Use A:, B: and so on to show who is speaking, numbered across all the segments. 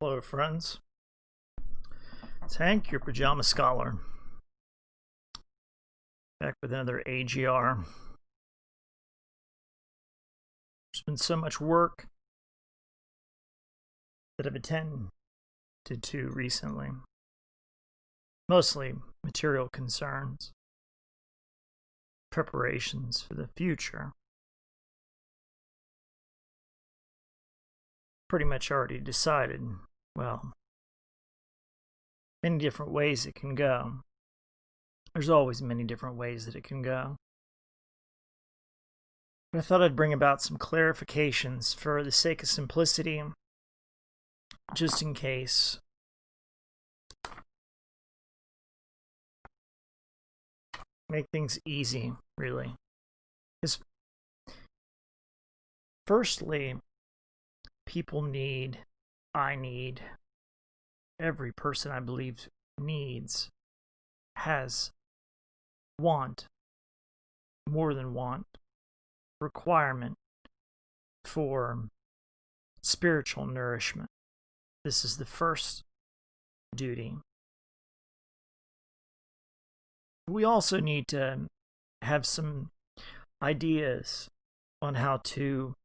A: Hello, friends. It's Hank, your pajama scholar, back with another AGR. There's been so much work that I've attended to recently, mostly material concerns, preparations for the future. Pretty much already decided, well, many different ways it can go. There's always many different ways that it can go. But I thought I'd bring about some clarifications for the sake of simplicity, just in case. Make things easy, really. Because firstly, people need, I need, every person I believe needs, has want, more than want, requirement for spiritual nourishment. This is the first duty. We also need to have some ideas on how to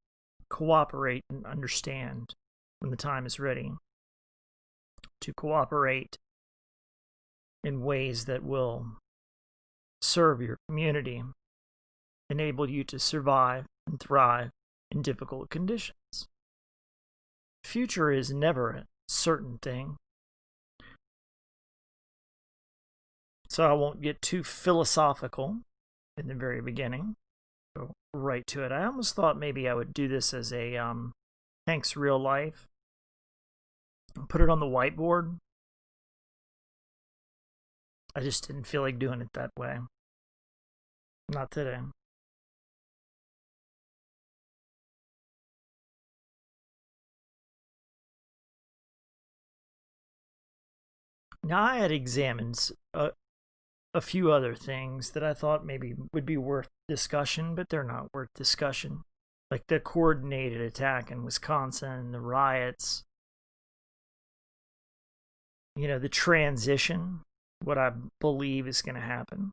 A: cooperate and understand when the time is ready. To cooperate in ways that will serve your community, enable you to survive and thrive in difficult conditions. The future is never a certain thing. So I won't get too philosophical in the very beginning. Go right to it. I almost thought maybe I would do this as a Hank's real life. Put it on the whiteboard. I just didn't feel like doing it that way. Not today. Now, I had examined a few other things that I thought maybe would be worth discussion, but they're not worth discussion. Like the coordinated attack in Wisconsin, the riots, the transition, what I believe is going to happen.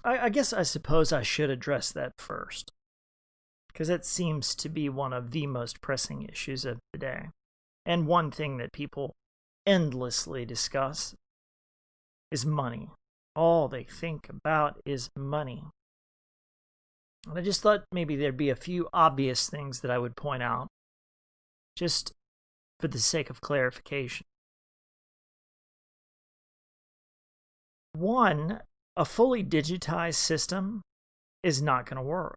A: I suppose I should address that first, because that seems to be one of the most pressing issues of the day, and one thing that people endlessly discuss is money. All they think about is money. And I just thought maybe there'd be a few obvious things that I would point out, just for the sake of clarification. One, a fully digitized system is not going to work.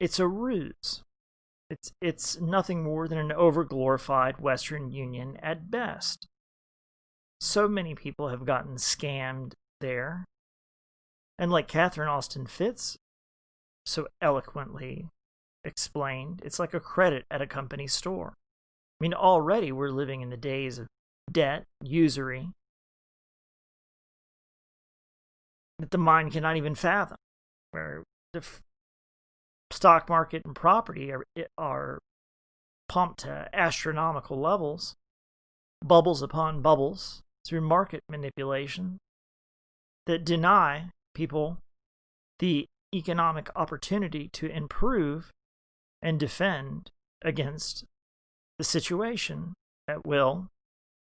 A: It's a ruse. It's nothing more than an overglorified Western Union at best. So many people have gotten scammed there. And like Catherine Austin Fitts so eloquently explained, it's like a credit at a company store. I mean, already we're living in the days of debt, usury, that the mind cannot even fathom, where the stock market and property are pumped to astronomical levels, bubbles upon bubbles, through market manipulation that deny people the economic opportunity to improve and defend against the situation that will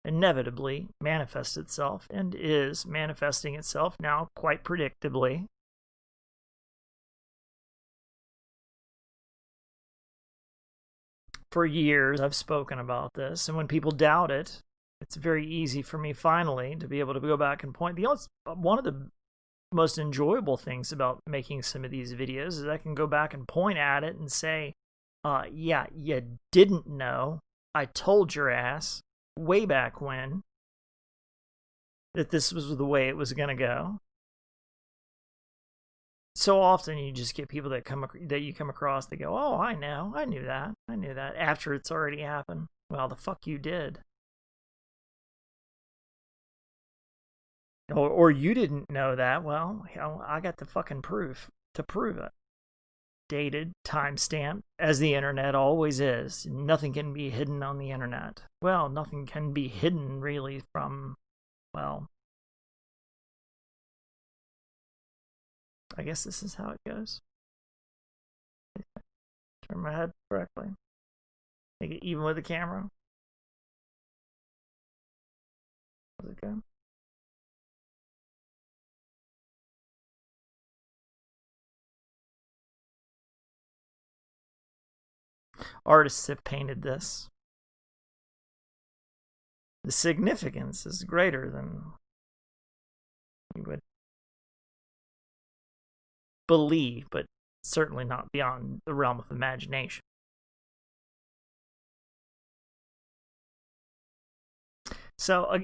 A: inevitably manifest itself, and is manifesting itself now quite predictably. For years I've spoken about this, and when people doubt it, it's very easy for me finally to be able to go back and point. One of the most enjoyable things about making some of these videos is I can go back and point at it and say, yeah, you didn't know. I told your ass way back when that this was the way it was going to go. So often you just get people that you come across, they go, oh, I knew that, after it's already happened. Well, the fuck you did. Or you didn't know that. Well, I got the fucking proof to prove it. dated, time-stamped, as the internet always is. Nothing can be hidden on the internet. Well, nothing can be hidden, really, from, well, I guess this is how it goes. Turn my head correctly. Make it even with the camera. How's it go? Artists have painted this. The significance is greater than you would believe, but certainly not beyond the realm of imagination. So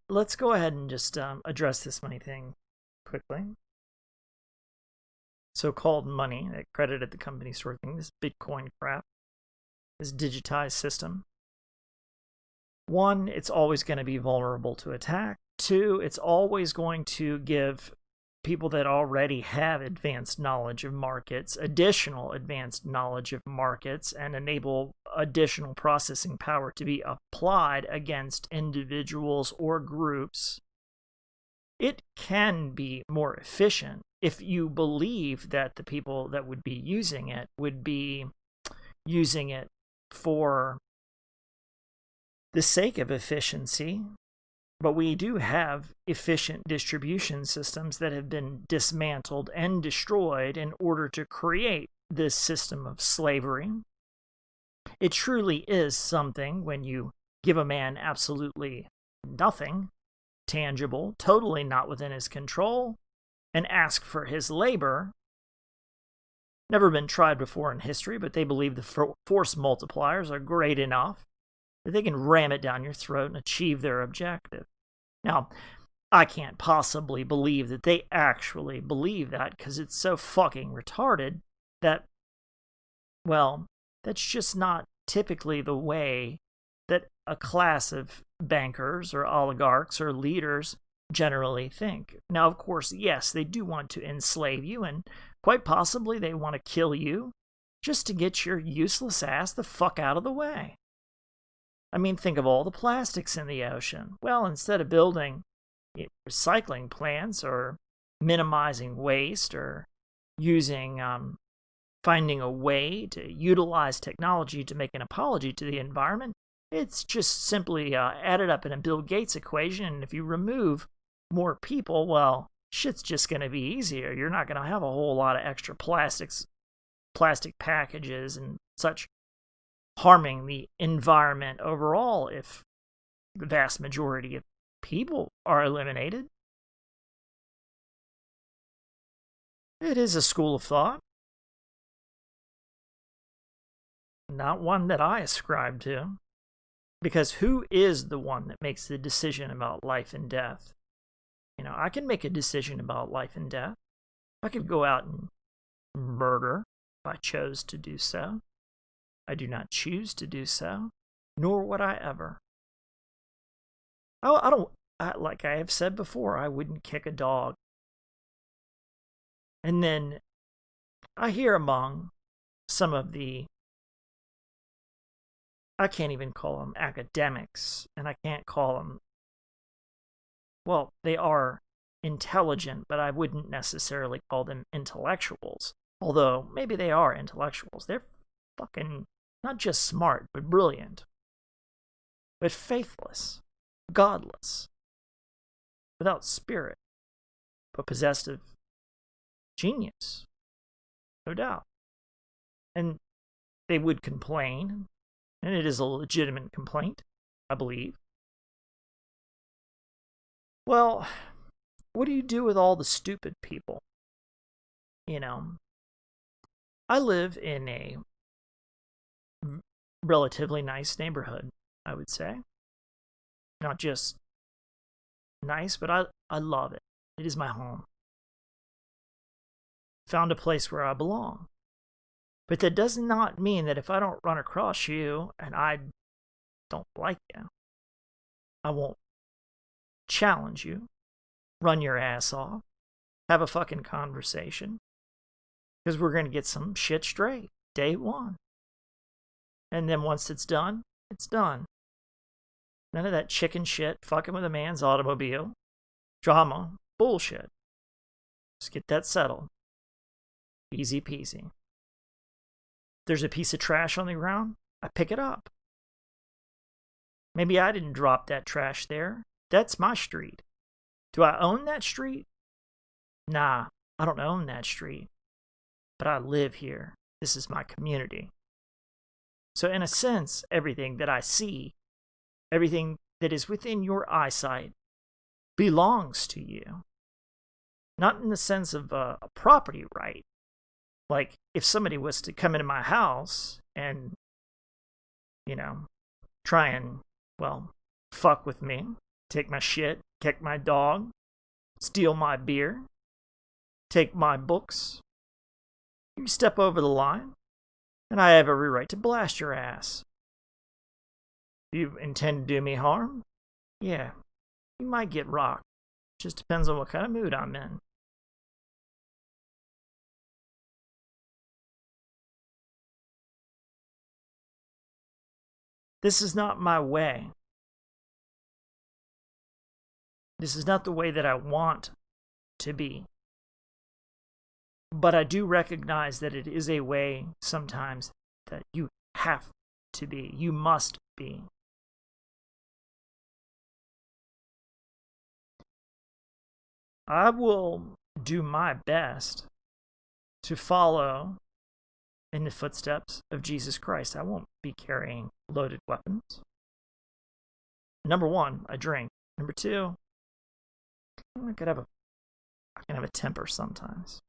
A: let's go ahead and just address this money thing quickly. So-called money that credited the company sort of thing, this Bitcoin crap, this digitized system. One, it's always going to be vulnerable to attack. Two, it's always going to give people that already have advanced knowledge of markets additional advanced knowledge of markets and enable additional processing power to be applied against individuals or groups. It can be more efficient if you believe that the people that would be using it would be using it for the sake of efficiency. But we do have efficient distribution systems that have been dismantled and destroyed in order to create this system of slavery. It truly is something when you give a man absolutely nothing tangible, totally not within his control, and ask for his labor. Never been tried before in history, but they believe the force multipliers are great enough that they can ram it down your throat and achieve their objective. Now, I can't possibly believe that they actually believe that because it's so fucking retarded that, well, that's just not typically the way that a class of bankers or oligarchs or leaders generally think. Now, of course, yes, they do want to enslave you, and quite possibly they want to kill you just to get your useless ass the fuck out of the way. I mean, think of all the plastics in the ocean. Well, instead of building recycling plants or minimizing waste or using, finding a way to utilize technology to make an apology to the environment, it's just simply added up in a Bill Gates equation. And if you remove more people, well, shit's just going to be easier. You're not going to have a whole lot of extra plastic packages and such harming the environment overall if the vast majority of people are eliminated. It is a school of thought. Not one that I ascribe to. Because who is the one that makes the decision about life and death? You know, I can make a decision about life and death. I could go out and murder if I chose to do so. I do not choose to do so, nor would I ever. Like I have said before, I wouldn't kick a dog. And then I hear among some of the, I can't even call them academics, and I can't call them, well, they are intelligent, but I wouldn't necessarily call them intellectuals. Although, maybe they are intellectuals. They're fucking not just smart, but brilliant. But faithless, godless, without spirit, but possessed of genius, no doubt. And they would complain, and it is a legitimate complaint, I believe. Well, what do you do with all the stupid people? You know, I live in a relatively nice neighborhood, I would say. Not just nice, but I love it. It is my home. Found a place where I belong. But that does not mean that if I don't run across you and I don't like you, I won't challenge you, run your ass off, have a fucking conversation, Because we're going to get some shit straight. Day one. And then once it's done, it's done. None of that chicken shit, fucking with a man's automobile. Drama. Bullshit. Just get that settled. Easy peasy. There's a piece of trash on the ground, I pick it up. Maybe I didn't drop that trash there. That's my street. Do I own that street? Nah, I don't own that street. But I live here. This is my community. So in a sense, everything that I see, everything that is within your eyesight, belongs to you. Not in the sense of a property right. Like, if somebody was to come into my house and, try and, fuck with me, take my shit, kick my dog, steal my beer, take my books, you step over the line, and I have every right to blast your ass. You intend to do me harm? Yeah, you might get rocked. Just depends on what kind of mood I'm in. This is not my way. This is not the way that I want to be. But I do recognize that it is a way sometimes that you have to be. You must be. I will do my best to follow in the footsteps of Jesus Christ. I won't be carrying loaded weapons. Number one, I drink. Number two, I can have a temper sometimes.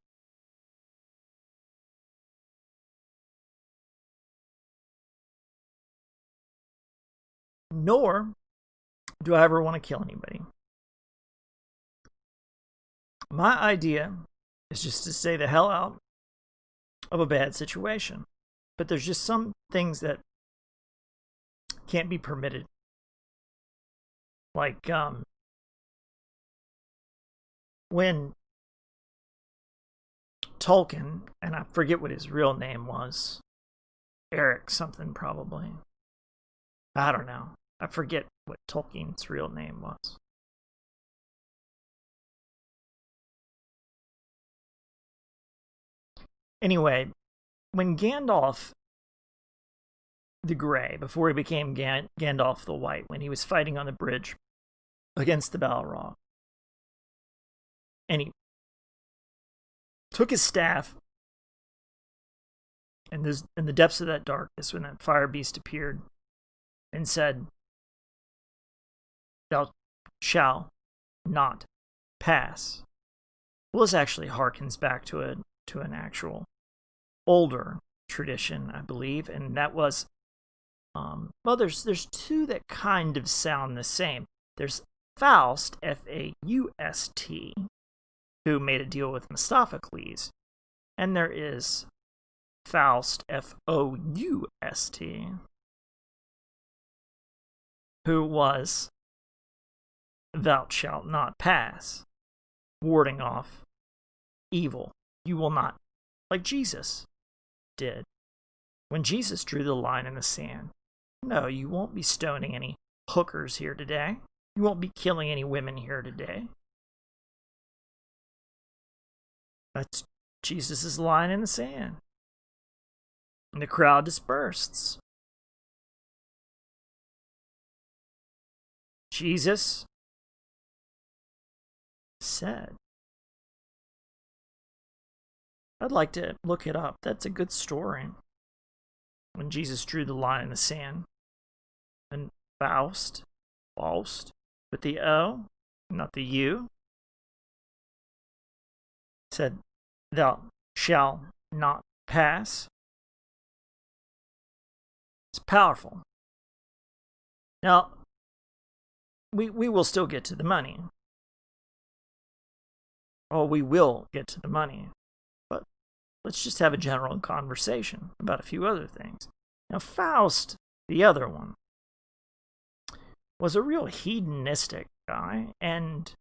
A: Nor do I ever want to kill anybody. My idea is just to stay the hell out of a bad situation. But there's just some things that can't be permitted. Like, when Tolkien, and I forget what his real name was, Eric something probably. I don't know. I forget what Tolkien's real name was. Anyway, when Gandalf the Grey, before he became Gandalf the White, when he was fighting on the bridge against the Balrog, and he took his staff in the depths of that darkness when that fire beast appeared and said, "Thou shalt not pass." Well, this actually harkens back to an actual older tradition, I believe, and that was, there's two that kind of sound the same. There's Faust, F-A-U-S-T, who made a deal with Mephistopheles, and there is Faust, F-O-U-S-T, who was "Thou shalt not pass," warding off evil. You will not, like Jesus did when Jesus drew the line in the sand. No, you won't be stoning any hookers here today. You won't be killing any women here today. That's Jesus' line in the sand. And the crowd dispersed. Jesus said, I'd like to look it up. That's a good story. When Jesus drew the line in the sand, and Faust, with the O, not the U, said, "Thou shalt not pass." It's powerful. Now, we will still get to the money. Oh, we will get to the money. But let's just have a general conversation about a few other things. Now, Faust, the other one, was a real hedonistic guy, and,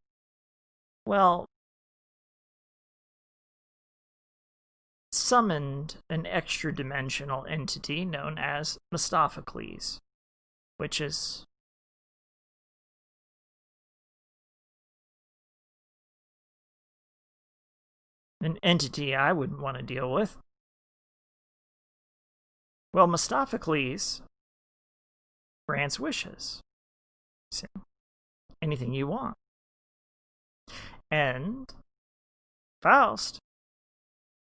A: well, summoned an extra-dimensional entity known as Mephistopheles, which is an entity I wouldn't want to deal with. Well, Mephistopheles grants wishes. So, anything you want. And Faust,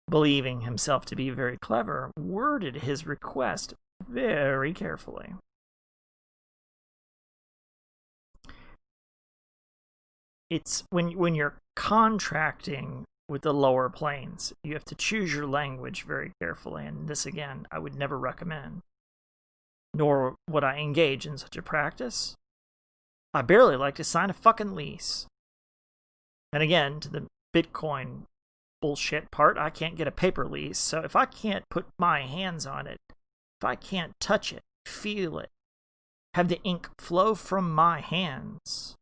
A: believing himself to be very clever, worded his request very carefully. It's when you're contracting with the lower planes, you have to choose your language very carefully, and this, again, I would never recommend. Nor would I engage in such a practice. I barely like to sign a fucking lease. And again, to the Bitcoin bullshit part, I can't get a paper lease, so if I can't put my hands on it, if I can't touch it, feel it, have the ink flow from my hands,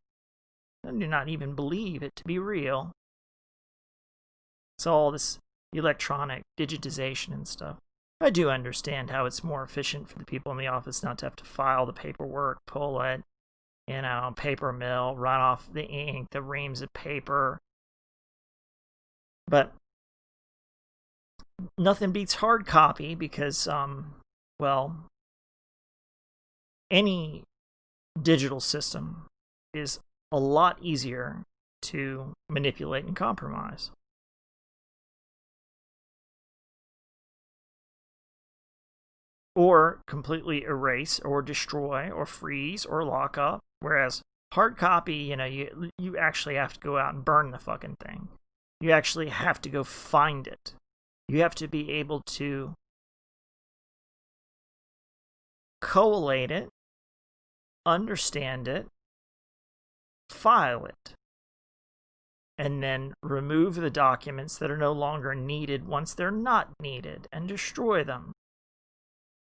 A: I do not even believe it to be real. So all this electronic digitization and stuff, I do understand how it's more efficient for the people in the office not to have to file the paperwork, pull it, paper mill, run off the ink, the reams of paper. But nothing beats hard copy because, well, any digital system is a lot easier to manipulate and compromise. Or completely erase or destroy or freeze or lock up. Whereas hard copy, you actually have to go out and burn the fucking thing. You actually have to go find it. You have to be able to collate it, understand it, file it, and then remove the documents that are no longer needed once they're not needed and destroy them.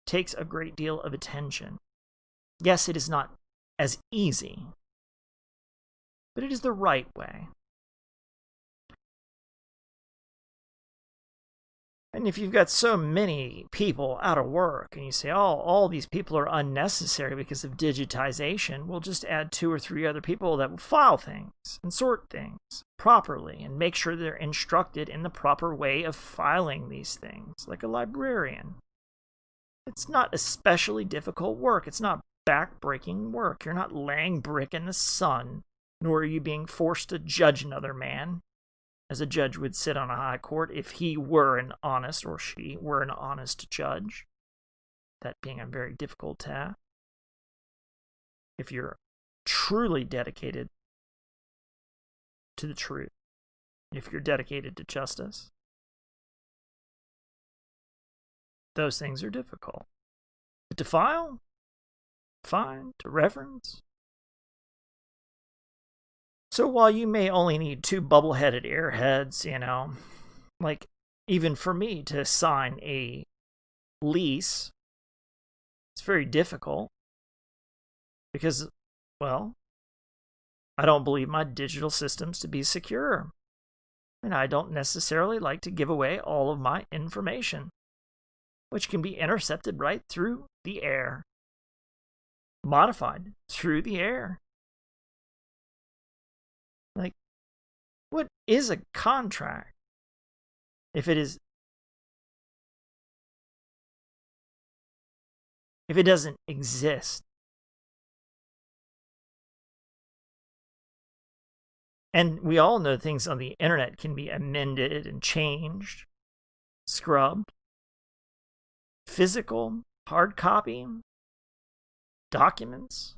A: Takes a great deal of attention. Yes, it is not as easy, but it is the right way. And if you've got so many people out of work and you say, oh, all these people are unnecessary because of digitization, we'll just add 2 or 3 other people that will file things and sort things properly and make sure they're instructed in the proper way of filing these things, like a librarian. It's not especially difficult work. It's not back-breaking work. You're not laying brick in the sun, nor are you being forced to judge another man, as a judge would sit on a high court if he were an honest, or she were an honest judge. That being a very difficult task. If you're truly dedicated to the truth, if you're dedicated to justice, those things are difficult. But to file, fine, to reference. So while you may only need 2 bubble-headed airheads, like even for me to sign a lease, it's very difficult because, well, I don't believe my digital systems to be secure. And I don't necessarily like to give away all of my information, which can be intercepted right through the air, modified through the air. Like, what is a contract if it doesn't exist? And we all know things on the internet can be amended and changed, scrubbed. Physical, hard copy, documents.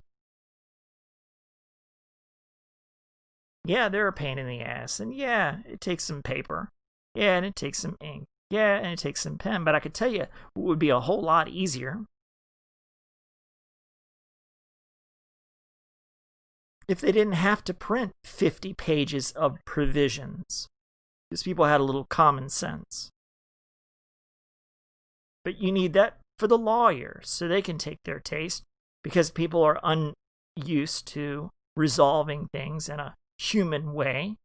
A: Yeah, they're a pain in the ass. And yeah, it takes some paper. Yeah, and it takes some ink. Yeah, and it takes some pen. But I could tell you what would be a whole lot easier if they didn't have to print 50 pages of provisions. Because people had a little common sense. But you need that for the lawyers so they can take their taste, because people are unused to resolving things in a human way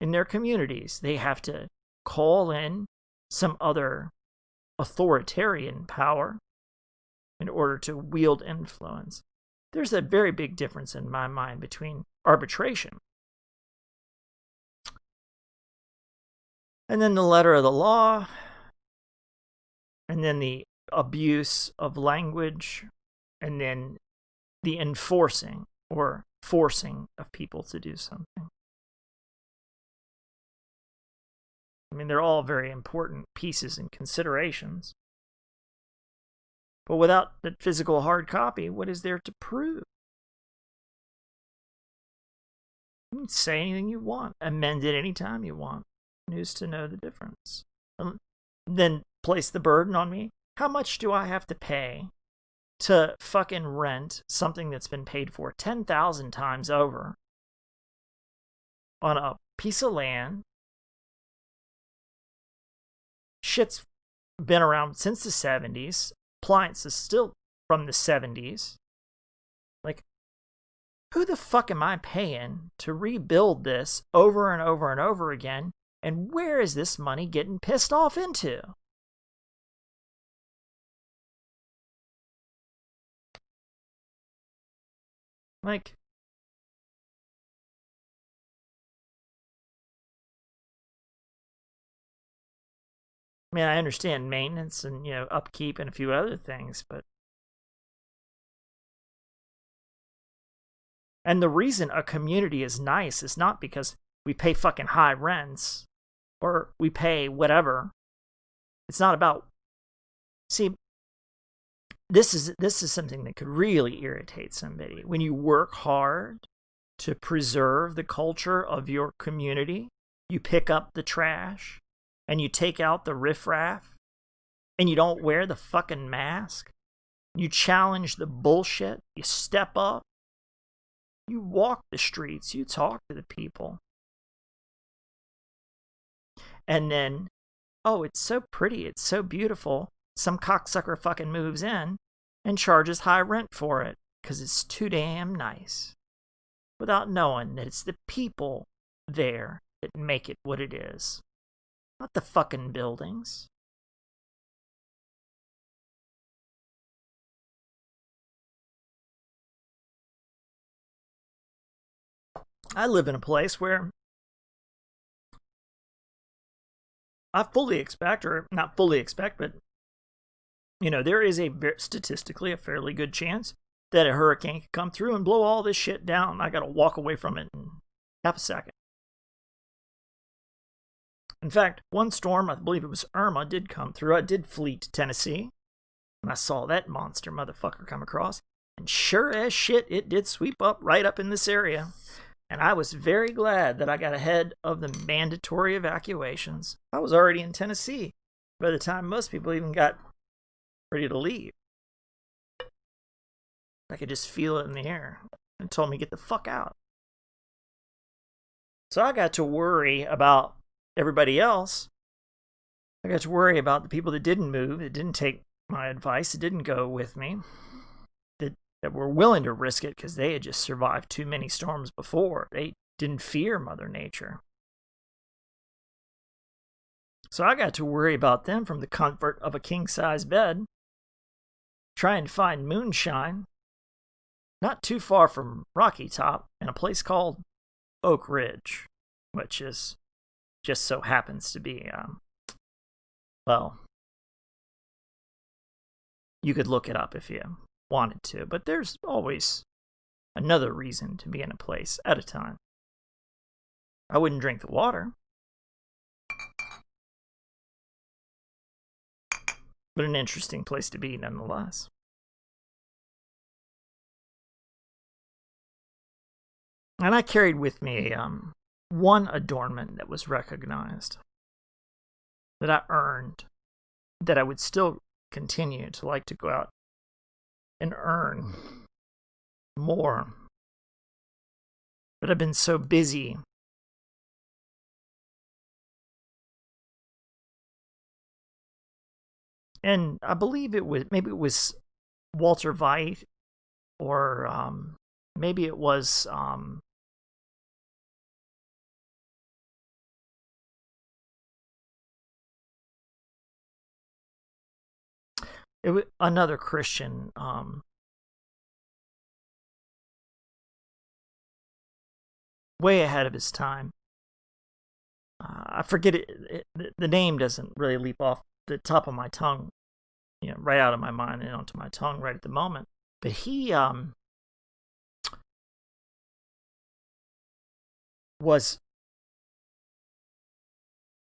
A: in their communities. They have to call in some other authoritarian power in order to wield influence. There's a very big difference in my mind between arbitration and then the letter of the law, and then the abuse of language, and then the enforcing or forcing of people to do something. I mean, they're all very important pieces and considerations. But without the physical hard copy, what is there to prove? You can say anything you want, amend it anytime you want. Who's to know the difference? Then place the burden on me. How much do I have to pay to fucking rent something that's been paid for 10,000 times over on a piece of land? Shit's been around since the 70s. Appliances still from the 70s. Like, who the fuck am I paying to rebuild this over and over and over again? And where is this money getting pissed off into? Like, I mean, I understand maintenance and, upkeep and a few other things, but... And the reason a community is nice is not because we pay fucking high rents or we pay whatever. It's not about... See, this is something that could really irritate somebody. When you work hard to preserve the culture of your community, you pick up the trash, and you take out the riffraff, and you don't wear the fucking mask, you challenge the bullshit, you step up, you walk the streets, you talk to the people. And then, oh, it's so pretty, it's so beautiful, some cocksucker fucking moves in and charges high rent for it, because it's too damn nice, without knowing that it's the people there that make it what it is. Not the fucking buildings. I live in a place where I fully expect, or not fully expect, but, there is statistically a fairly good chance that a hurricane could come through and blow all this shit down. I gotta walk away from it in half a second. In fact, one storm, I believe it was Irma, did come through. I did flee to Tennessee, and I saw that monster motherfucker come across. And sure as shit, it did sweep up right up in this area. And I was very glad that I got ahead of the mandatory evacuations. I was already in Tennessee by the time most people even got ready to leave. I could just feel it in the air and told me get the fuck out. So I got to worry about everybody else. I got to worry about the people that didn't move, that didn't take my advice, that didn't go with me, that were willing to risk it because they had just survived too many storms before. They didn't fear Mother Nature. So I got to worry about them from the comfort of a king-size bed, trying to find moonshine, not too far from Rocky Top, in a place called Oak Ridge, which is just so happens to be, you could look it up if you wanted to, but there's always another reason to be in a place at a time. I wouldn't drink the water, but an interesting place to be nonetheless. And I carried with me one adornment that was recognized, that I earned, that I would still continue to like to go out and earn more. But I've been so busy and I believe maybe it was Walter White, or maybe it was it was another Christian, way ahead of his time. I forget it. The name doesn't really leap off the top of my tongue, right out of my mind and onto my tongue right at the moment. But he was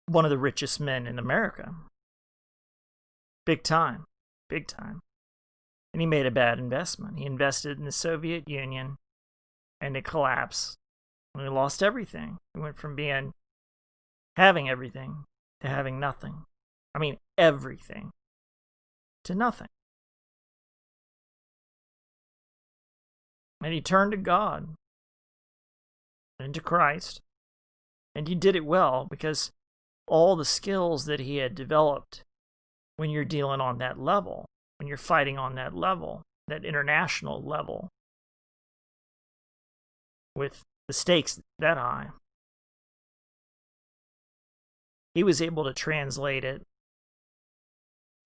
A: one of the richest men in America. Big time. Big time. And he made a bad investment. He invested in the Soviet Union, and it collapsed. And he lost everything. He went from having everything to having nothing. I mean, everything to nothing. And he turned to God and to Christ. And he did it well, because all the skills that he had developed when you're dealing on that level, when you're fighting on that level, that international level, with the stakes that high, he was able to translate it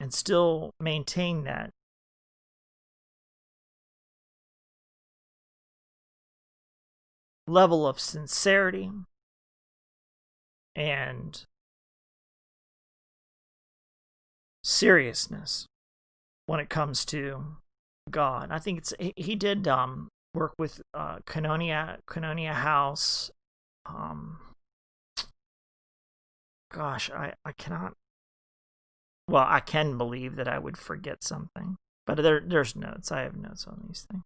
A: and still maintain that level of sincerity and seriousness when it comes to God. I think he did work with Koinonia House. Gosh, I cannot. Well, I can believe that I would forget something, but there's notes. I have notes on these things.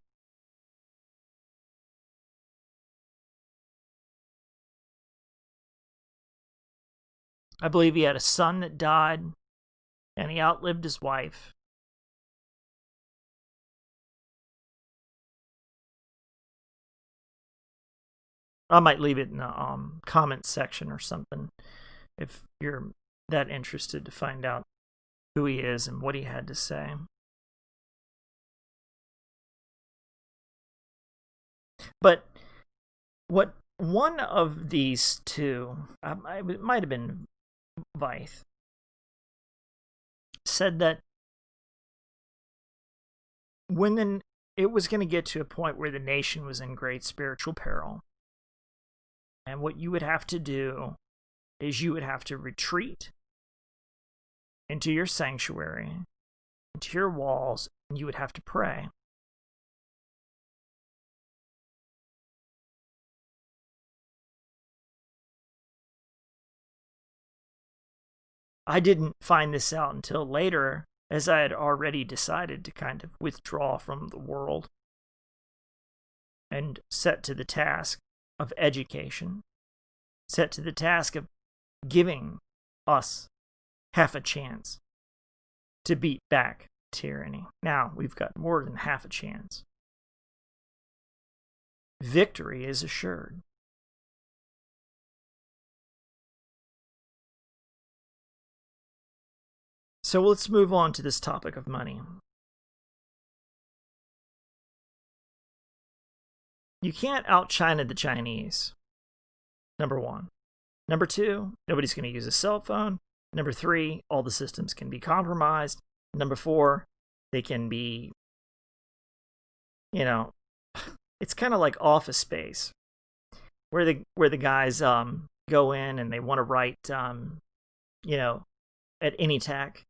A: I believe he had a son that died, and he outlived his wife. I might leave it in the comments section or something if you're that interested to find out who he is and what he had to say. But what one of these two, it might have been Weith, said that when it was going to get to a point where the nation was in great spiritual peril, and what you would have to do is you would have to retreat into your sanctuary, into your walls, and you would have to pray. I didn't find this out until later, as I had already decided to kind of withdraw from the world and set to the task of education, set to the task of giving us half a chance to beat back tyranny. Now we've got more than half a chance. Victory is assured. So let's move on to this topic of money. You can't out-China the Chinese, number one. Number two, nobody's going to use a cell phone. Number three, all the systems can be compromised. Number four, they can be, it's kind of like Office Space, where the guys go in and they want to write, at Anytech.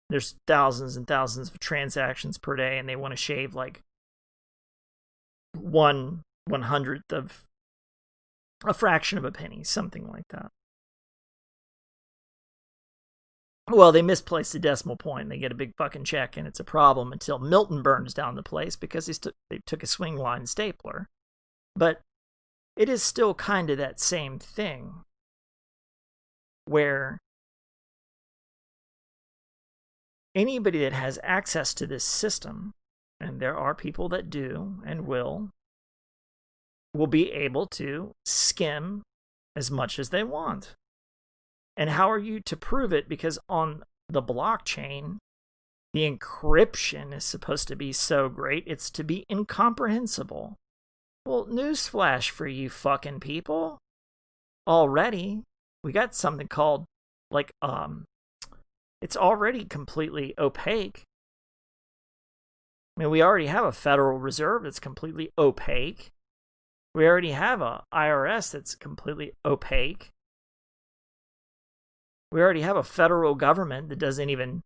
A: There's thousands and thousands of transactions per day, and they want to shave like 1/100th of a fraction of a penny, something like that. Well, they misplaced the decimal point, and they get a big fucking check, and it's a problem until Milton burns down the place because they took a swing line stapler. But it is still kind of that same thing, where anybody that has access to this system, and there are people that do and will be able to skim as much as they want. And how are you to prove it? Because on the blockchain, the encryption is supposed to be so great, it's to be incomprehensible. Well, newsflash for you fucking people. Already, we got something called, it's already completely opaque. I mean, we already have a Federal Reserve that's completely opaque. We already have a IRS that's completely opaque. We already have a federal government that doesn't even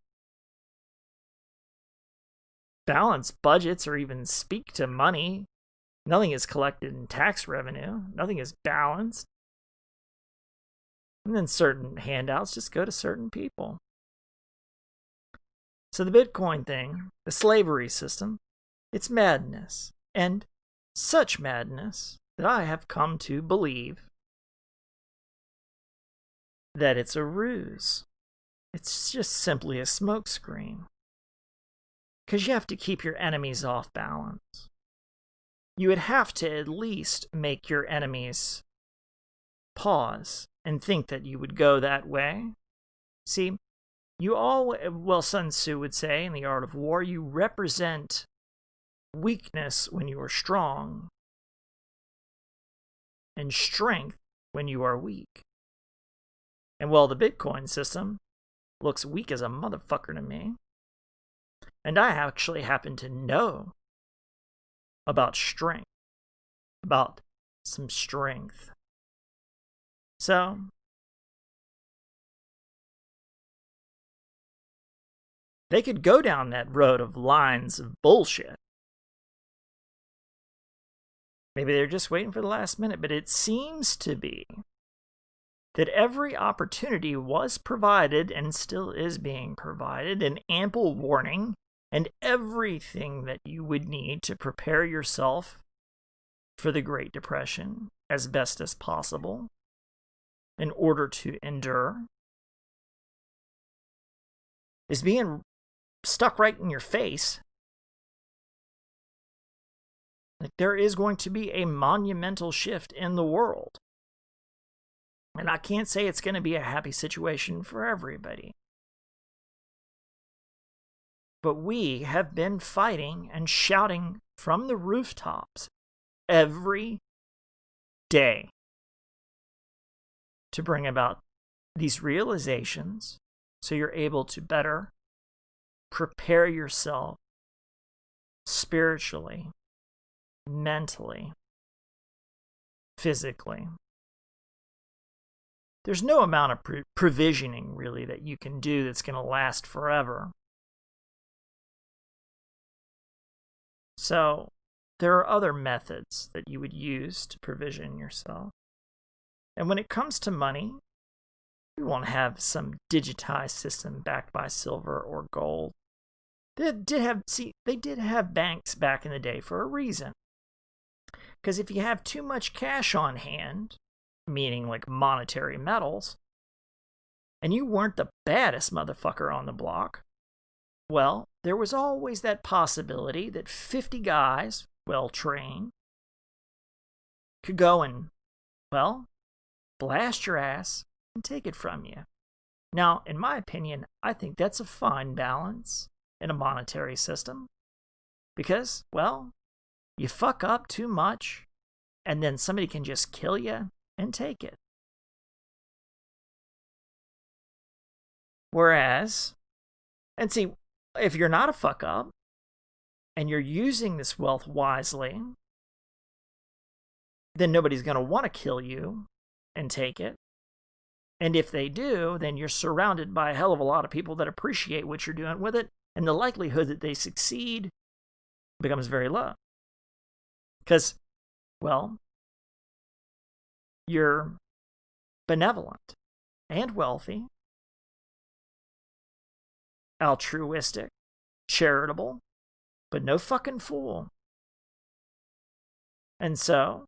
A: balance budgets or even speak to money. Nothing is collected in tax revenue. Nothing is balanced. And then certain handouts just go to certain people. So the Bitcoin thing, the slavery system, it's madness. And such madness that I have come to believe that it's a ruse. It's just simply a smokescreen. Because you have to keep your enemies off balance. You would have to at least make your enemies pause and think that you would go that way. See, you all, well, Sun Tzu would say in The Art of War, you represent weakness when you are strong and strength when you are weak. And well, the Bitcoin system looks weak as a motherfucker to me. And I actually happen to know about strength, about some strength. So, they could go down that road of lines of bullshit. Maybe they're just waiting for the last minute, but it seems to be that every opportunity was provided and still is being provided, an ample warning, and everything that you would need to prepare yourself for the Great Depression as best as possible in order to endure is being stuck right in your face. Like, there is going to be a monumental shift in the world. And I can't say it's going to be a happy situation for everybody. But we have been fighting and shouting from the rooftops every day to bring about these realizations so you're able to better prepare yourself spiritually, mentally, physically. There's no amount of provisioning, really, that you can do that's going to last forever. So, there are other methods that you would use to provision yourself. And when it comes to money, we won't have some digitized system backed by silver or gold. They did have banks back in the day for a reason. Because if you have too much cash on hand, meaning like monetary metals, and you weren't the baddest motherfucker on the block, well, there was always that possibility that 50 guys, well-trained, could go and, well, blast your ass and take it from you. Now, in my opinion, I think that's a fine balance in a monetary system. Because, well, you fuck up too much, and then somebody can just kill you and take it. Whereas, and see, if you're not a fuck up, and you're using this wealth wisely, then nobody's going to want to kill you and take it. And if they do, then you're surrounded by a hell of a lot of people that appreciate what you're doing with it, and the likelihood that they succeed becomes very low. Because, well, you're benevolent and wealthy, altruistic, charitable, but no fucking fool. And so,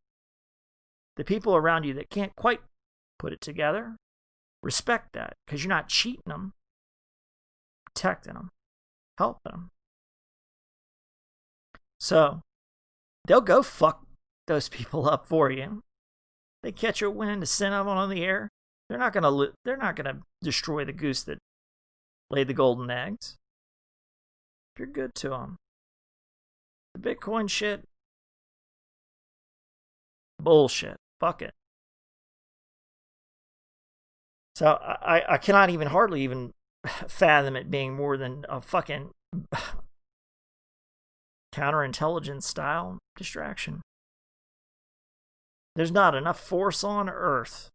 A: the people around you that can't quite put it together, respect that, because you're not cheating them, protecting them, helping them. So, they'll go fuck those people up for you. They catch a wind to send them on the air. They're not gonna destroy the goose that laid the golden eggs. If you're good to them. The Bitcoin shit, bullshit. Fuck it. So I cannot even hardly even fathom it being more than a fucking counterintelligence style distraction. There's not enough force on Earth.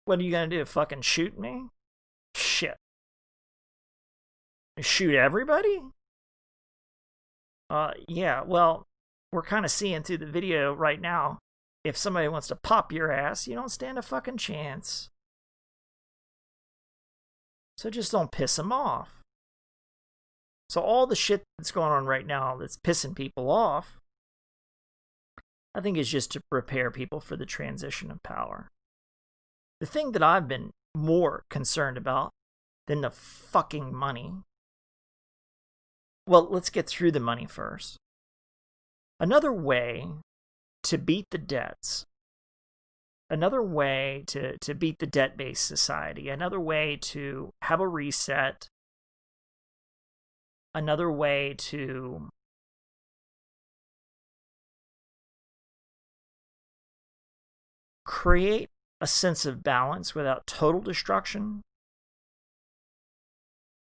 A: What are you gonna do? Fucking shoot me? Shit. Shoot everybody? Yeah, well, we're kind of seeing through the video right now. If somebody wants to pop your ass, you don't stand a fucking chance. So just don't piss them off. So all the shit that's going on right now that's pissing people off, I think is just to prepare people for the transition of power. The thing that I've been more concerned about than the fucking money. Well, let's get through the money first. Another way to beat the debts, another way to beat the debt-based society, another way to have a reset, another way to create a sense of balance without total destruction.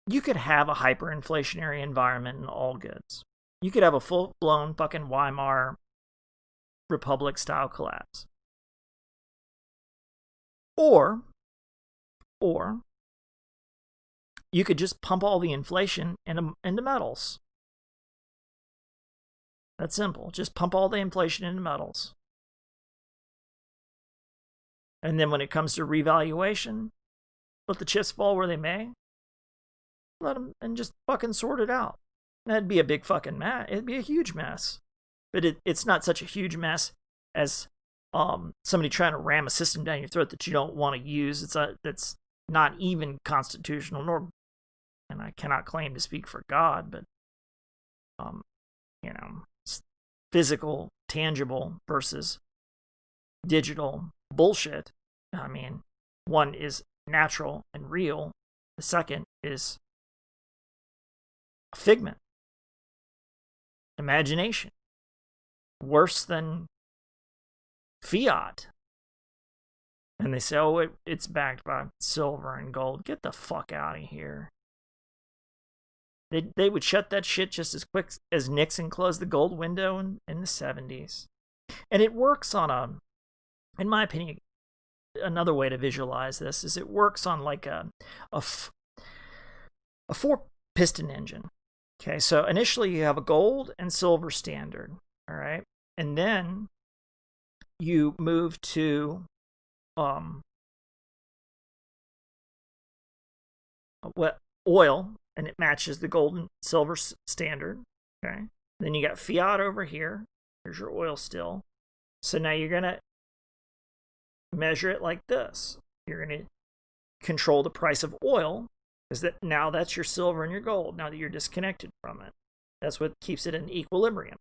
A: You could have a hyperinflationary environment in all goods. You could have a full-blown fucking Weimar Republic style collapse. Or you could just pump all the inflation into metals. That's simple. Just pump all the inflation into metals. And then when it comes to revaluation, let the chips fall where they may. Let them and just fucking sort it out. That'd be a big fucking mess. It'd be a huge mess. But it's not such a huge mess as somebody trying to ram a system down your throat that you don't want to use. That's not even constitutional, nor, and I cannot claim to speak for God, but physical, tangible versus digital bullshit. I mean, one is natural and real. The second is a figment, imagination, worse than fiat. And they say, oh, it's backed by silver and gold. Get the fuck out of here. They would shut that shit just as quick as Nixon closed the gold window in the 70s. And it works on in my opinion, another way to visualize this is it works on like a 4-piston engine. Okay, so initially you have a gold and silver standard, all right? And then you move to oil, and it matches the gold and silver standard, okay? Then you got fiat over here. Here's your oil still. So now you're going to measure it like this. You're going to control the price of oil, because now that's your silver and your gold, now that you're disconnected from it. That's what keeps it in equilibrium.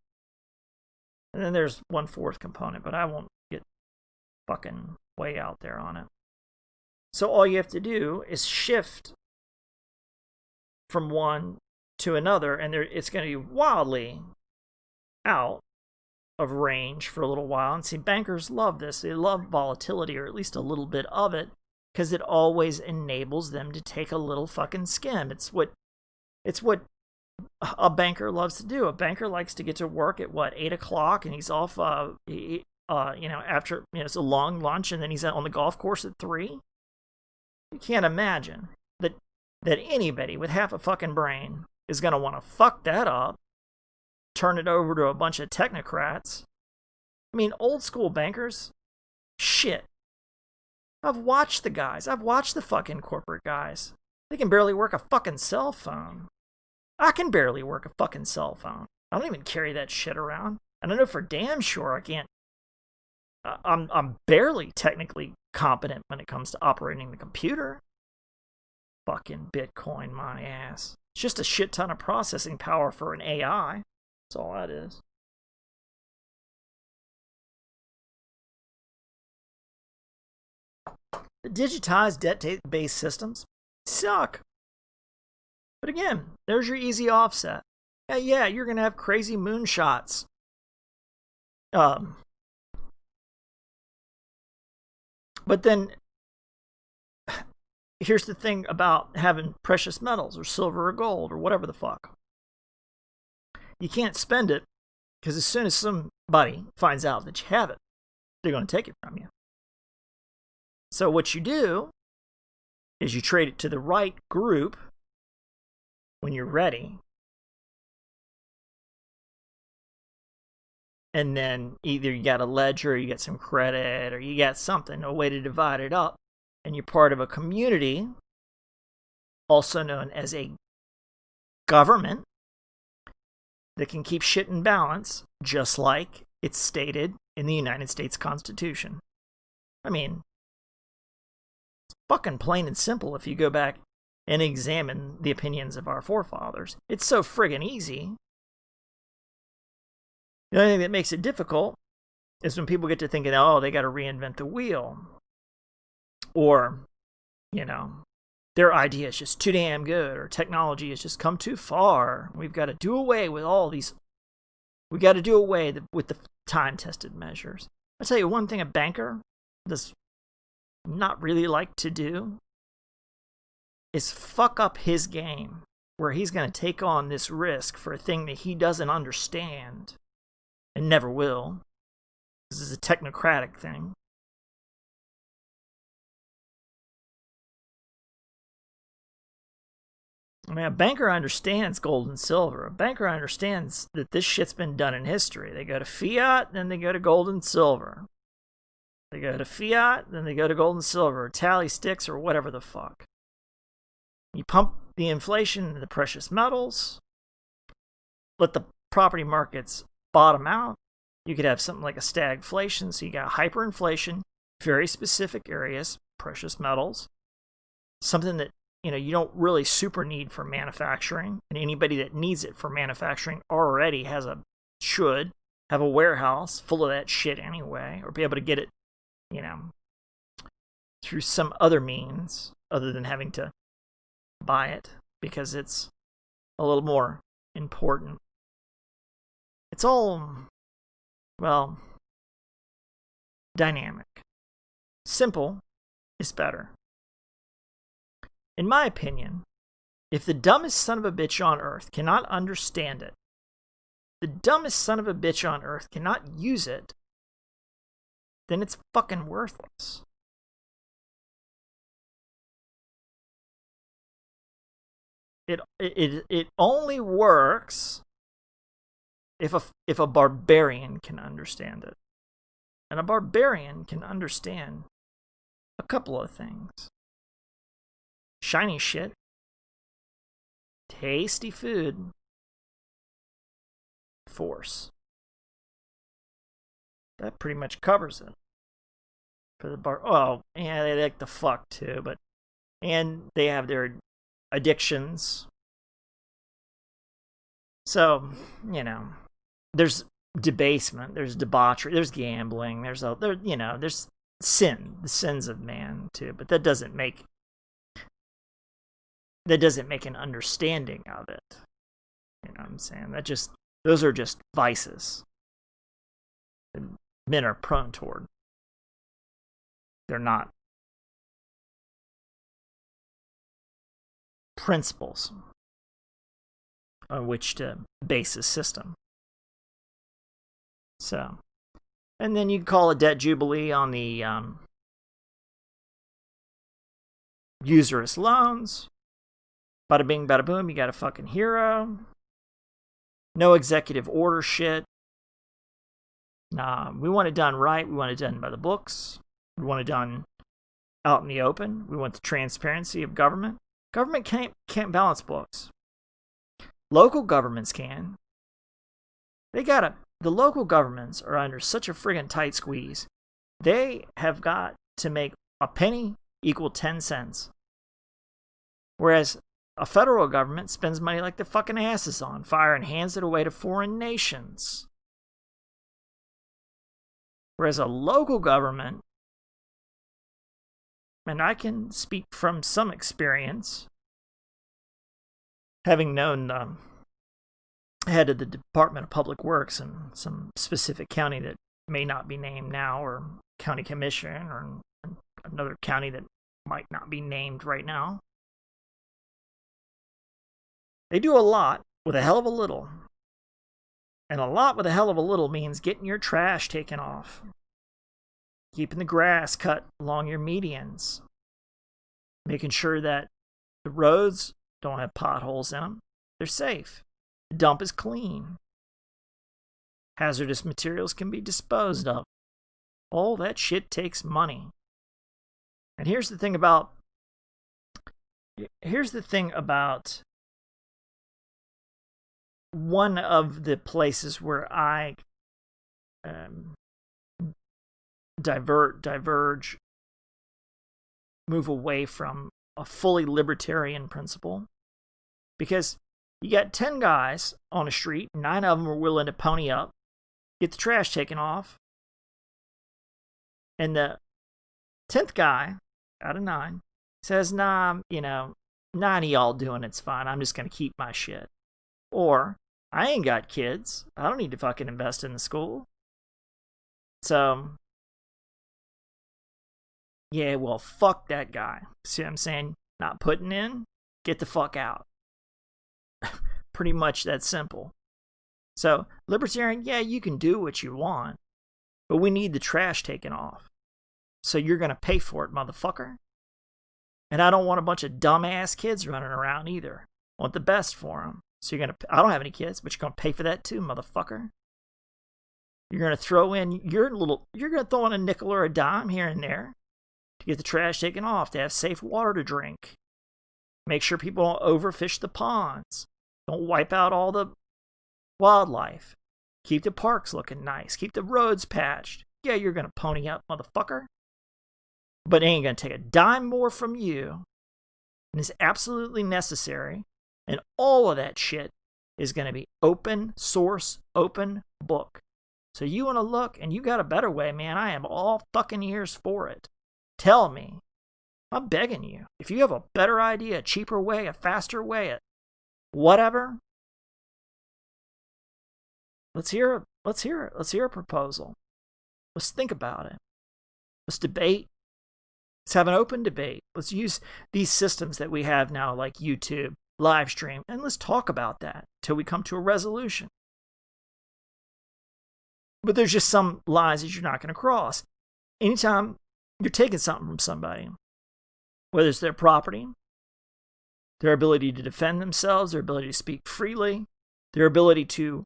A: And then there's 1/4 component, but I won't get fucking way out there on it. So all you have to do is shift from one to another, and it's going to be wildly out of range for a little while. And see, bankers love this. They love volatility, or at least a little bit of it, because it always enables them to take a little fucking skim. It's what a banker loves to do. A banker likes to get to work at 8 o'clock, and he's off after it's a long lunch, and then he's on the golf course at 3. You can't imagine that anybody with half a fucking brain is going to want to fuck that up, turn it over to a bunch of technocrats. I mean, old school bankers, shit. I've watched the guys. I've watched the fucking corporate guys. They can barely work a fucking cell phone. I can barely work a fucking cell phone. I don't even carry that shit around. And I know for damn sure I can't. I'm barely technically competent when it comes to operating the computer. Fucking Bitcoin my ass. It's just a shit ton of processing power for an AI. That's all that is. The digitized debt-based systems suck. But again, there's your easy offset. Yeah, you're going to have crazy moonshots. But then, here's the thing about having precious metals or silver or gold or whatever the fuck. you can't spend it, because as soon as somebody finds out that you have it, they're going to take it from you. So what you do is you trade it to the right group when you're ready. And then either you got a ledger, or you get some credit, or you got something, a way to divide it up. And you're part of a community, also known as a government, that can keep shit in balance, just like it's stated in the United States Constitution. I mean, it's fucking plain and simple if you go back and examine the opinions of our forefathers. It's so friggin' easy. The only thing that makes it difficult is when people get to thinking, oh, they got to reinvent the wheel. Or, their idea is just too damn good, or technology has just come too far. We've got to do away with all these. We got to do away with the time-tested measures. I'll tell you one thing a banker does not really like to do is fuck up his game, where he's going to take on this risk for a thing that he doesn't understand and never will. This is a technocratic thing. I mean, a banker understands gold and silver. A banker understands that this shit's been done in history. They go to fiat, then they go to gold and silver. They go to fiat, then they go to gold and silver, or tally sticks, or whatever the fuck. You pump the inflation into the precious metals, let the property markets bottom out. You could have something like a stagflation, so you got hyperinflation, very specific areas, precious metals, something that you don't really super need for manufacturing, and anybody that needs it for manufacturing already should have a warehouse full of that shit anyway, or be able to get it, through some other means other than having to buy it, because it's a little more important. It's all, well, dynamic. Simple is better. In my opinion, if the dumbest son of a bitch on earth cannot understand it, the dumbest son of a bitch on earth cannot use it, then it's fucking worthless. It only works if a barbarian can understand it. And a barbarian can understand a couple of things. Shiny shit, tasty food, force. That pretty much covers it. For the yeah, they like to fuck too, and they have their addictions. So, there's debasement, there's debauchery, there's gambling, there's sin, the sins of man too, but that doesn't make an understanding of it. You know what I'm saying? Those are just vices that men are prone toward. They're not principles on which to base a system. So, and then you can call a debt jubilee on the usurious loans. Bada bing, bada boom, you got a fucking hero. No executive order shit. Nah, we want it done right. We want it done by the books. We want it done out in the open. We want the transparency of government. Government can't balance books. Local governments can. The local governments are under such a friggin' tight squeeze. They have got to make a penny equal 10 cents. Whereas a federal government spends money like their fucking asses on fire and hands it away to foreign nations. Whereas a local government, and I can speak from some experience, having known the head of the Department of Public Works in some specific county that may not be named now, or county commission, or another county that might not be named right now. They do a lot with a hell of a little. And a lot with a hell of a little means getting your trash taken off. Keeping the grass cut along your medians. Making sure that the roads don't have potholes in them. They're safe. The dump is clean. Hazardous materials can be disposed of. All that shit takes money. And here's the thing about one of the places where I diverge, move away from a fully libertarian principle. Because you got 10 guys on a street, 9 of them are willing to pony up, get the trash taken off, and the 10th guy out of 9 says, nah, 9 of y'all doing it's fine, I'm just going to keep my shit. Or, I ain't got kids, I don't need to fucking invest in the school. So, yeah, well, fuck that guy. See what I'm saying? Not putting in, get the fuck out. Pretty much that simple. So, libertarian, yeah, you can do what you want, but we need the trash taken off. So you're going to pay for it, motherfucker. And I don't want a bunch of dumbass kids running around either. I want the best for them. So you're going to, I don't have any kids, but you're going to pay for that too, motherfucker. You're going to throw in you're going to throw in a nickel or a dime here and there to get the trash taken off, to have safe water to drink. Make sure people don't overfish the ponds. Don't wipe out all the wildlife. Keep the parks looking nice. Keep the roads patched. Yeah, you're going to pony up, motherfucker. But it ain't going to take a dime more from you. And it's absolutely necessary. And all of that shit is going to be open source, open book. So you want to look, and you got a better way, man. I am all fucking ears for it. Tell me. I'm begging you. If you have a better idea, a cheaper way, a faster way, whatever, let's hear it. Let's hear it. Let's hear a proposal. Let's think about it. Let's debate. Let's have an open debate. Let's use these systems that we have now, like YouTube, live stream, and let's talk about that till we come to a resolution. But there's just some lines that you're not going to cross. Anytime you're taking something from somebody, whether it's their property, their ability to defend themselves, their ability to speak freely, their ability to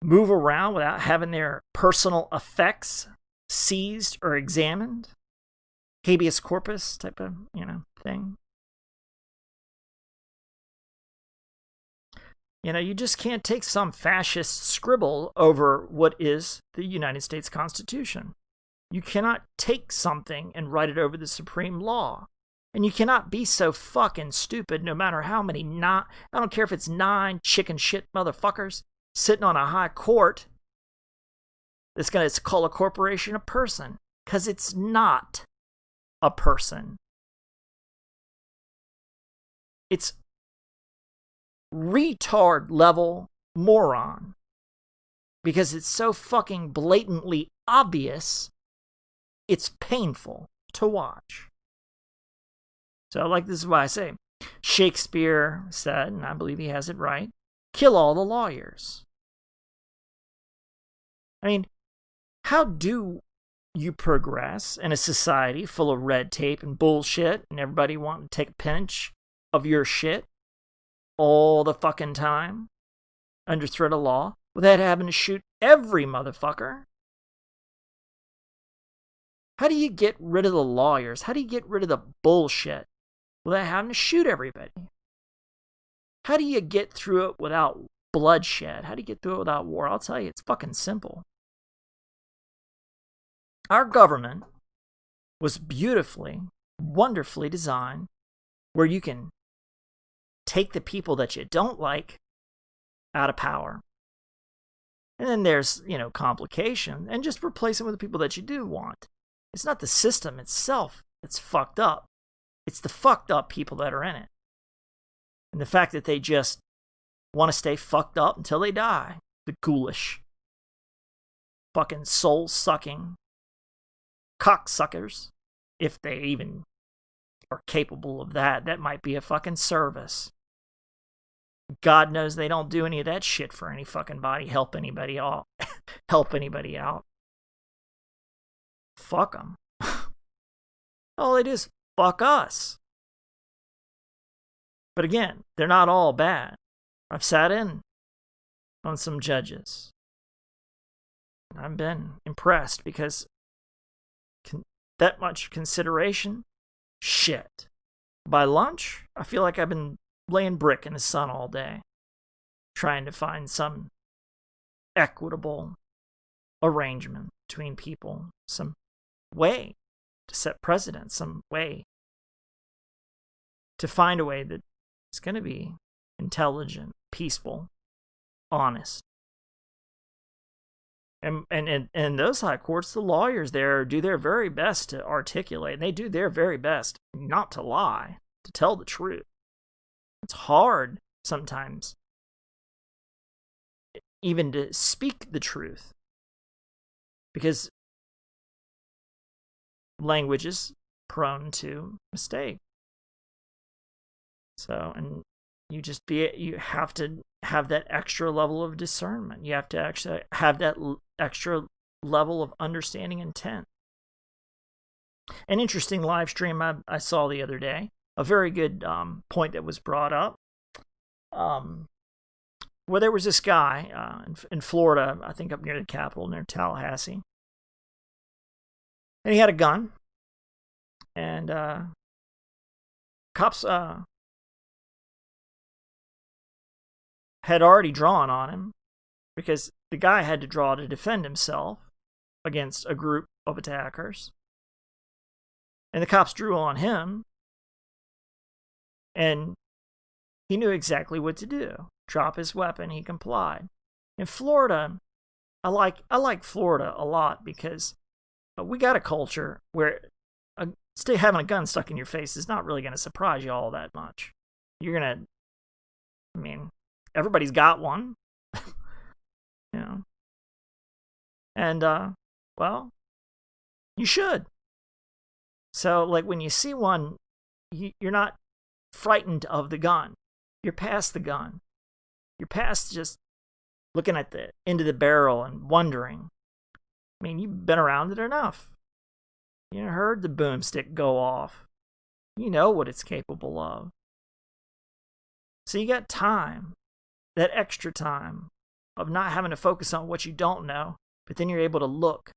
A: move around without having their personal effects seized or examined, habeas corpus type of, thing. You just can't take some fascist scribble over what is the United States Constitution. You cannot take something and write it over the supreme law. And you cannot be so fucking stupid no matter how many I don't care if it's 9 chicken shit motherfuckers sitting on a high court that's going to call a corporation a person. Because it's not a person. It's retard level moron. Because it's so fucking blatantly obvious, it's painful to watch. So, this is why I say, Shakespeare said, and I believe he has it right, kill all the lawyers. I mean, how do you progress in a society full of red tape and bullshit and everybody wanting to take a pinch of your shit all the fucking time under threat of law without having to shoot every motherfucker? How do you get rid of the lawyers? How do you get rid of the bullshit without having to shoot everybody? How do you get through it without bloodshed? How do you get through it without war? I'll tell you, it's fucking simple. Our government was beautifully, wonderfully designed where you can take the people that you don't like out of power. And then there's, complication, and just replace them with the people that you do want. It's not the system itself that's fucked up. It's the fucked up people that are in it. And the fact that they just want to stay fucked up until they die. The ghoulish, fucking soul-sucking cocksuckers. If they even are capable of that. That might be a fucking service. God knows they don't do any of that shit for any fucking body. Help anybody out. Help anybody out. Fuck them. All it is, fuck us. But again, they're not all bad. I've sat in on some judges. I've been impressed because that much consideration, shit. By lunch, I feel like I've been laying brick in the sun all day, trying to find some equitable arrangement between people, some way to set precedent, some way to find a way that it's going to be intelligent, peaceful, honest. And those high courts, the lawyers there do their very best to articulate, and they do their very best not to lie, to tell the truth. It's hard sometimes even to speak the truth, because language is prone to mistake. So, and you have to have that extra level of discernment. You have to actually have that extra level of understanding intent. An interesting live stream I saw the other day, a very good point that was brought up, where there was this guy in Florida, I think up near the Capitol, near Tallahassee, and he had a gun, and cops had already drawn on him because the guy had to draw to defend himself against a group of attackers. And the cops drew on him, and he knew exactly what to do. Drop his weapon, he complied. In Florida, I like Florida a lot because we got a culture where having a gun stuck in your face is not really going to surprise you all that much. You're going to, everybody's got one, you know. And, well, you should. So, like, when you see one, you're not frightened of the gun. You're past the gun. You're past just looking at the end of the barrel and wondering. You've been around it enough. You heard the boomstick go off. You know what it's capable of. So you got time. That extra time of not having to focus on what you don't know, but then you're able to look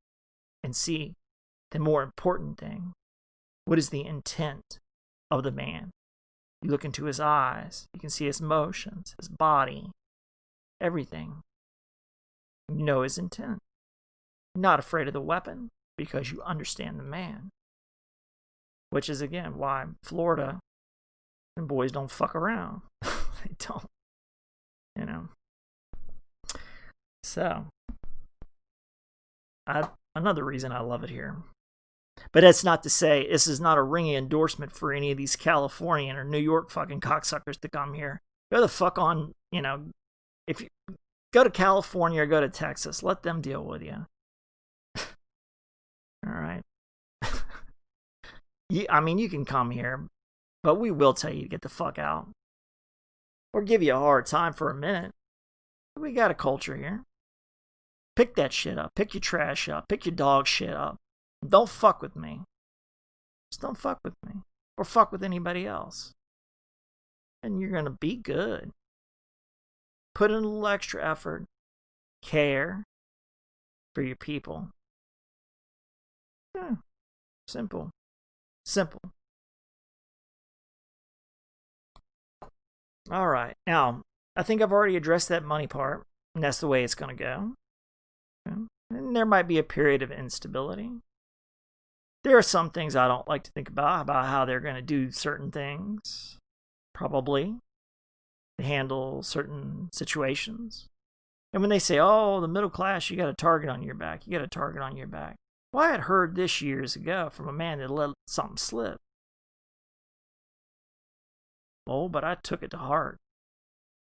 A: and see the more important thing. What is the intent of the man? You look into his eyes, you can see his motions, his body, everything. You know his intent. You're not afraid of the weapon because you understand the man. Which is, again, why Florida and boys don't fuck around. They don't. You know. So, another reason I love it here. But that's not to say this is not a ringing endorsement for any of these Californian or New York fucking cocksuckers to come here. Go the fuck on, if you go to California or go to Texas, let them deal with you. All right. You can come here, but we will tell you to get the fuck out. Or give you a hard time for a minute. We got a culture here. Pick that shit up. Pick your trash up. Pick your dog shit up. Don't fuck with me. Just don't fuck with me. Or fuck with anybody else. And you're going to be good. Put in a little extra effort. Care for your people. Yeah. Simple. Simple. All right. Now, I think I've already addressed that money part, and that's the way it's going to go. Okay. And there might be a period of instability. There are some things I don't like to think about how they're going to do certain things, probably, to handle certain situations. And when they say, oh, the middle class, you got a target on your back. You got a target on your back. Well, I had heard this years ago from a man that let something slip. Oh, but I took it to heart.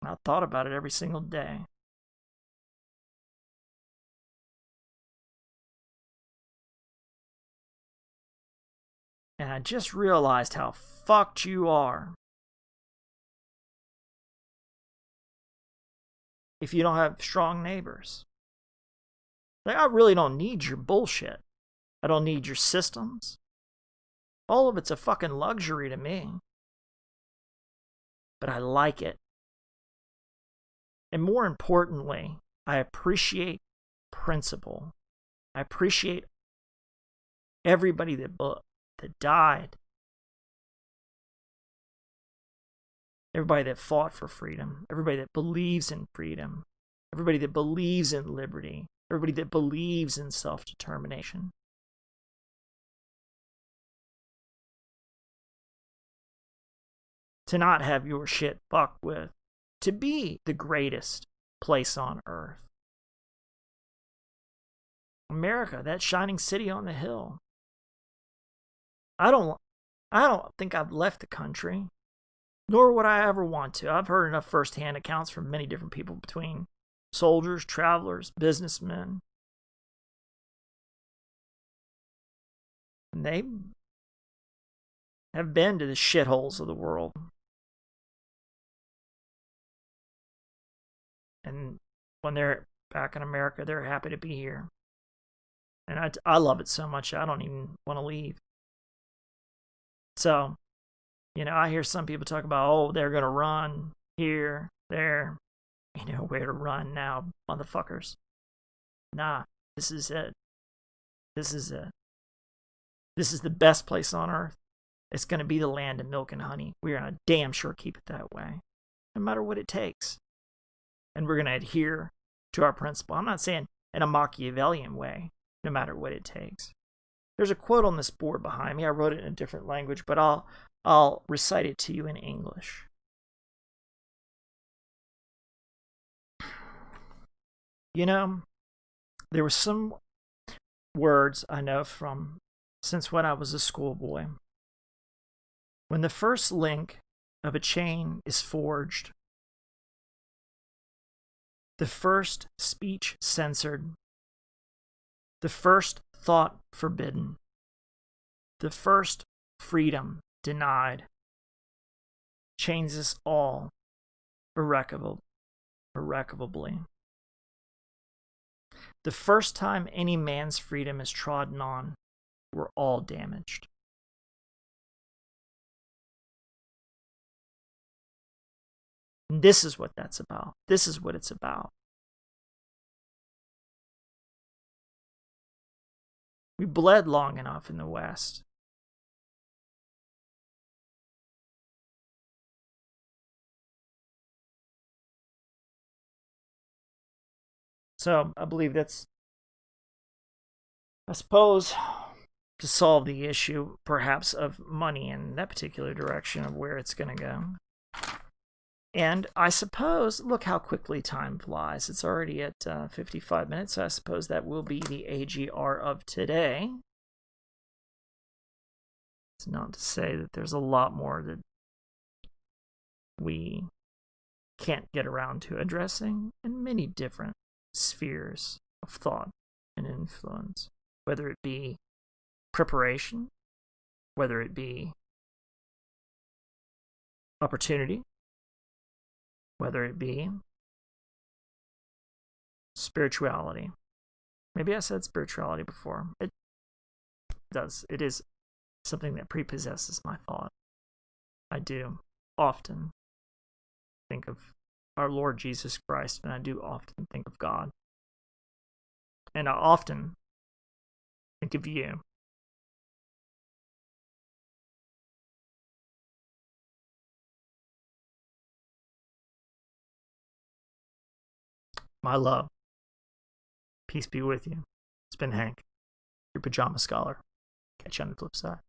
A: I thought about it every single day. And I just realized how fucked you are if you don't have strong neighbors. Like, I really don't need your bullshit. I don't need your systems. All of it's a fucking luxury to me. But I like it. And more importantly, I appreciate principle. I appreciate everybody that died. Everybody that fought for freedom. Everybody that believes in freedom. Everybody that believes in liberty. Everybody that believes in self-determination. To not have your shit fucked with. To be the greatest place on earth. America, that shining city on the hill. I don't think I've left the country, nor would I ever want to. I've heard enough firsthand accounts from many different people, between soldiers, travelers, businessmen. And they have been to the shitholes of the world. And when they're back in America, they're happy to be here. And I love it so much, I don't even want to leave. So, I hear some people talk about, oh, they're going to run here, there. You know where to run now, motherfuckers. Nah, this is it. This is it. This is the best place on earth. It's going to be the land of milk and honey. We're going to damn sure keep it that way, no matter what it takes. And we're going to adhere to our principle. I'm not saying in a Machiavellian way, no matter what it takes. There's a quote on this board behind me. I wrote it in a different language, but I'll recite it to you in English. There were some words I know from since when I was a schoolboy. When the first link of a chain is forged, the first speech censored, the first thought forbidden, the first freedom denied, chains us all irrevocably. The first time any man's freedom is trodden on, we're all damaged. And this is what that's about. This is what it's about. We bled long enough in the West. So I believe that's, I suppose, to solve the issue, perhaps, of money in that particular direction of where it's going to go. And I suppose, look how quickly time flies. It's already at 55 minutes, so I suppose that will be the AGR of today. It's not to say that there's a lot more that we can't get around to addressing in many different spheres of thought and influence, whether it be preparation, whether it be opportunity, whether it be spirituality. Maybe I said spirituality before. It does. It is something that prepossesses my thought. I do often think of our Lord Jesus Christ, and I do often think of God. And I often think of you. My love. Peace be with you. It's been Hank, your pajama scholar. Catch you on the flip side.